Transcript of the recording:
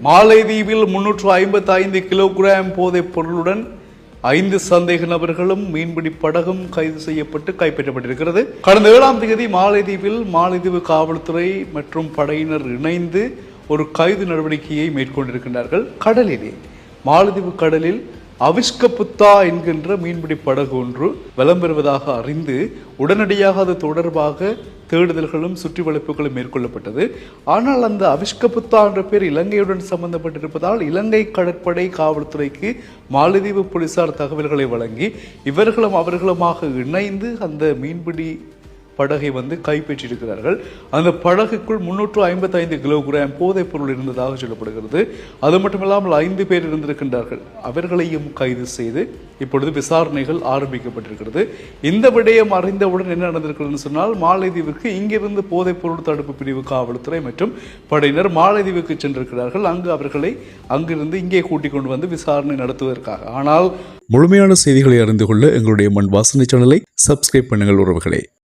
மாலைதீவில் 355 kilogram போதைப் பொருளுடன் 5 சந்தேக நபர்களும் மீன்பிடி படகும் கைது செய்யப்பட்டு கைப்பற்றப்பட்டிருக்கிறது. கடந்த 7ஆம் தேதி மாலைதீவு காவல்துறை மற்றும் படையினர் இணைந்து ஒரு கைது நடவடிக்கையை மேற்கொண்டிருக்கின்றார்கள். மாலைதீவு கடலில் அவிஷ்கபுத்தா என்கின்ற மீன்பிடி படகு ஒன்று வலம் பெறுவதாக அறிந்து உடனடியாக அது தொடர்பாக தேடுதல்களும் சுற்றி வளைப்புகளும் மேற்கொள்ளப்பட்டது. ஆனால் அந்த அவிஷ்கபுத்தா என்ற பேர் இலங்கையுடன் சம்பந்தப்பட்டிருப்பதால் இலங்கை கடற்படை காவல்துறைக்கு மாலைதீவு போலீசார் தகவல்களை வழங்கி இவர்களும் அவர்களுமாக இணைந்து அந்த மீன்பிடி படகை கைப்பற்றியிருக்கிறார்கள். அந்த படகுக்குள் 355 கிலோகிராம் போதைப் பொருள் இருந்ததாக சொல்லப்படுகிறது. அது மட்டுமில்லாமல் 5 பேர் இருந்திருக்கின்றார்கள். அவர்களையும் கைது செய்து இப்பொழுது விசாரணைகள் ஆரம்பிக்கப்பட்டிருக்கிறது. இந்த விடயம் அறிந்தவுடன் என்ன நடந்திருக்கிறது சொன்னால், மாலைதீவுக்கு இங்கிருந்து போதைப் பொருள் தடுப்பு பிரிவு காவல்துறை மற்றும் படையினர் மாலைதீவுக்கு சென்றிருக்கிறார்கள். அங்கு அவர்களை அங்கிருந்து இங்கே கூட்டிக் கொண்டு வந்து விசாரணை நடத்துவதற்காக. ஆனால் முழுமையான செய்திகளை அறிந்து கொள்ள எங்களுடைய மண் வாசனை சேனலை சப்ஸ்கிரைப் பண்ணுங்கள் உறவுகளே.